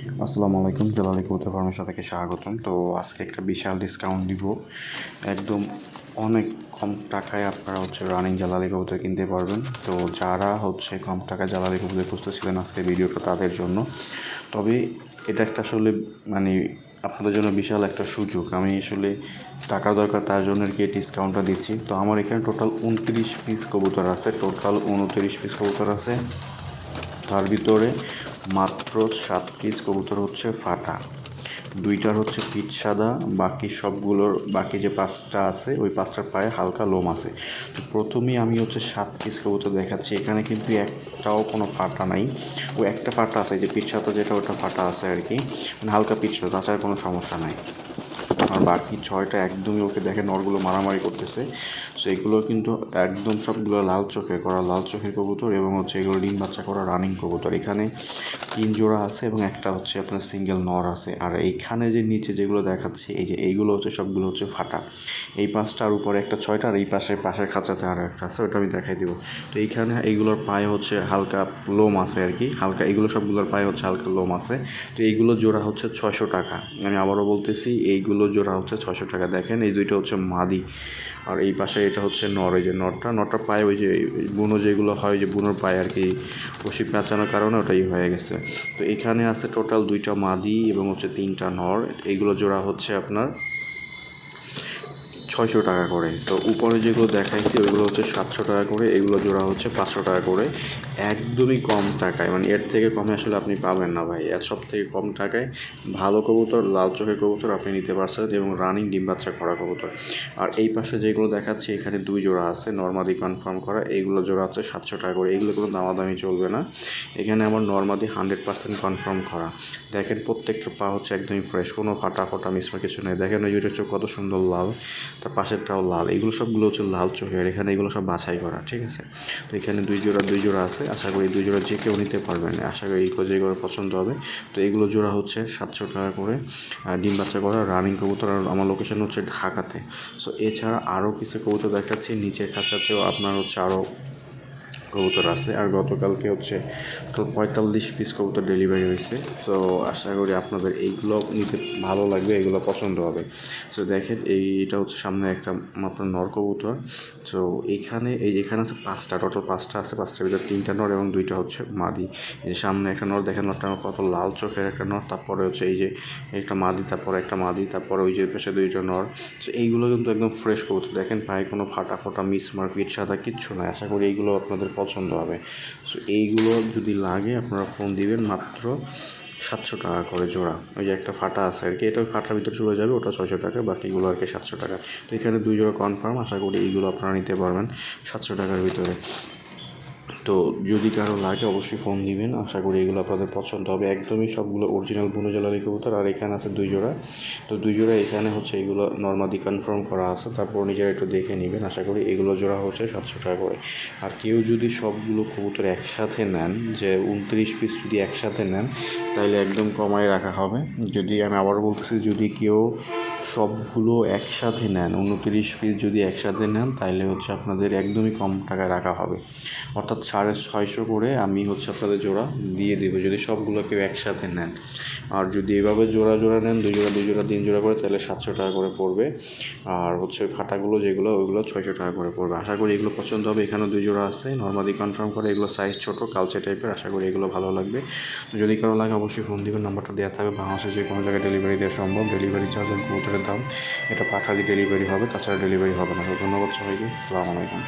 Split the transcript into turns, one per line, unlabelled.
আসসালামু আলাইকুম, জালালি কবুতর ফার্মের সাথে স্বাগতম। তো আজকে একটা বিশাল ডিসকাউন্ট দিব। একদম অনেক কম টাকায় আপনারা রানিং জালালি কবুতর কিনতে পারবেন। তো যারা কম টাকায় জালালি কবুতর খুঁজতেছিলেন আজকে ভিডিওটা তাদের জন্য। তবে এটা একটা আসলে মানে আপনাদের জন্য বিশাল একটা সুযোগ। আমি আসলে টাকা দরকার তার জন্য আর কি এই ডিসকাউন্টটা দিচ্ছি। তো আমার এখানে টোটাল 29 পিস কবুতর আছে, টোটাল 29 পিস কবুতর আছে। তার ভিতরে মাত্র 7 পিস কবুতর ফাটা, দুইটার পিচ সাদা, বাকি সবগুলোর বাকি যে 5টা আছে ওই 5টার পায়ে হালকা লোম আছে। তো প্রথমেই আমি 7 পিস কবুতর দেখাচ্ছি। এখানে কিন্তু একটাও কোনো ফাটা নাই। ও একটা ফাটা আছে, যে পিচ সাদা যেটা ওটা ফাটা আছে আর কি, মানে হালকা পিচ সাদা, তাছাড়া কোনো সমস্যা নাই। আর বাকি 6টা একদমই ওকে দেখে নরগুলো মারামারি করতেছে। সো এগুলো কিন্তু একদম সবগুলো লাল চোখের করা, লাল চোখের কবুতর, এবং এগুলো ডিম বাচ্চা করা রানিং কবুতর। এখানে 3 জোড়া আছে এবং একটা আপনার সিঙ্গেল নর আছে। আর এইখানে যে নিচে যেগুলো দেখাচ্ছি, এই যে এইগুলো সবগুলো ফাটা। এই 5টা আর উপরে একটা 6টা, আর এই পাশের খাঁচাতে আরও একটা আছে, ওটা আমি দেখাই দিব। তো এইখানে এইগুলোর পায়ে হালকা লোম আছে আর কি, হালকা, এগুলো সবগুলোর পায়ে হালকা লোম আছে। তো এইগুলো জোড়া 600 টাকা। আমি আবারও বলতেছি, এইগুলো জোড়া 600 টাকা। দেখেন এই দুইটা মাদি, আর এই পাশে এটা নর। এই যে নরটা পায়ে ওই যে বুনো যেগুলো হয়, ওই যে বুনোর পায়ে আর কি রশি পেঁচানোর কারণে ওটাই হয়ে গেছে। তো এখানে আছে টোটাল 2টা মাদি এবং 3টা নর। এইগুলো জোড়া আপনার 600 টাকা করে। তো উপরে যেগুলো দেখাইছি ওইগুলো 700 টাকা করে, এগুলো জোড়া 500 টাকা করে। একদমই কম টাকায়, মানে এর থেকে কমে আসলে আপনি পাবেন না ভাই। এর সব থেকে কম টাকায় ভালো কবুতর, লাল চোখের কবুতর আপনি নিতে পারছেন, এবং রানিং ডিম বাচ্চা করা কবুতর। আর এই পাশে যেগুলো দেখাচ্ছি এখানে 2 জোড়া আছে নর্মাদি কনফার্ম করা, এইগুলো জোড়া 700 টাকা করে। এগুলো কোনো দামাদামি চলবে না। এখানে আমার নর্মাদি 100% কনফার্ম করা। দেখেন প্রত্যেকটা পা একদমই ফ্রেশ, কোনো ফাটা ফাটা মিসমার কিছু নেই। দেখেন ওই দুটো চোখ কত সুন্দর লাল, তার পাশেরটাও লাল। এগুলো সবগুলো লাল চোখের। এখানে এগুলো সব বাছাই করা, ঠিক আছে। তো এখানে 2 জোড়া আছে। আশা করি 2 জোড়া যে কেউ নিতে পারবেন, আশা করি এইগুলো যেগুলো পছন্দ হবে। তো এগুলো জোড়া 700 টাকা করে। ডিম বাচ্চা করা রানিং কবুতর। আর আমার লোকেশন ঢাকাতে। সো এছাড়া আরও কিছু কবুতর দেখাচ্ছি, নিচের খাঁচাতেও আপনার আরও কবুতর আছে। আর গতকালকে টোটাল 45 পিস কবুতর ডেলিভারি হয়েছে। তো আশা করি আপনাদের এইগুলো নিতে ভালো লাগবে, এগুলো পছন্দ হবে। তো দেখেন এইটা সামনে একটা আপনার নর কবুতর। তো এখানে আছে 5টা, টোটাল 5টা আছে। 5টার ভিতরে 3টা নর এবং 2টা মাদি। এই যে সামনে একটা নর, দেখেন নরটা কত লাল চোখের একটা নর। তারপরে এই যে একটা মাদি, তারপরে একটা মাদি, তারপরে ওই যে পাশে 2টা নর। তো এইগুলো কিন্তু একদম ফ্রেশ কবুতর। দেখেন পায়ে কোনো ফাটা ফোটা মিসমার্ক, পিঠ সাদা কিচ্ছু নয়। আশা করি এইগুলো আপনাদের পছন্দ হবে। সো এইগুলো যদি লাগে আপনারা ফোন দিবেন। মাত্র 700 টাকা করে জোড়া। ওই যে একটা ফাটা আছে আর কি, এটা ওই ফাটার ভিতরে চলে যাবে, ওটা 600 টাকা, বাকিগুলো আর কি 700 টাকা। তো এখানে 2 জোড়া কনফার্ম। আশা করি এইগুলো আপনারা নিতে পারবেন 700 টাকার ভিতরে। তো যদি কারো লাগে অবশ্যই ফোন দিবেন। আশা করি এগুলো আপনাদের পছন্দ হবে। একদমই সবগুলো অরিজিনাল বুনো জালালি কবুতর। আর এখানে আছে 2 জোড়া। তো 2 জোড়া এখানে এগুলো নর্মাদি কনফার্ম করা আছে, তারপর নিজেরা একটু দেখে নেবেন। আশা করি এগুলো জোড়া 700 টাকা করে। আর কেউ যদি সবগুলো কবুতর একসাথে নেন, যে 29 পিস যদি একসাথে নেন, তাহলে একদম কমায় রাখা হবে। যদি আমি আবারও বলতেছি, যদি কেউ সবগুলো একসাথে নেন, 29 পিস যদি একসাথে নেন, তাহলে আপনাদের একদমই কম টাকায় রাখা হবে। অর্থাৎ 650 করে আমি আপনাদের জোড়া দিয়ে দেবো, যদি সবগুলো কেউ একসাথে নেন। আর যদি এভাবে জোড়া জোড়া নেন, 2 জোড়া 2 জোড়া 3 জোড়া করে, তাহলে 700 টাকা করে পড়বে। আর ফাটাগুলো যেগুলো, ওইগুলো 600 টাকা করে পড়বে। আশা করি এগুলো পছন্দ হবে। এখানেও 2 জোড়া আছে নর্মালি কনফার্ম করে, এগুলো সাইজ ছোটো, কালচে টাইপের। আশা করি এগুলো ভালো লাগবে। যদি কারো লাগে অবশ্যই ফোন দিবেন, নাম্বারটা দেওয়া থাকবে। বাংলাদেশের যে কোনো জায়গায় ডেলিভারি দেওয়া সম্ভব। ডেলিভারি চার্জ এবং কবুতরের দাম এটা পাঠালে ডেলিভারি হবে, তাছাড়া ডেলিভারি হবে না। তো ধন্যবাদ সবাইকে। আসসালামু আলাইকুম।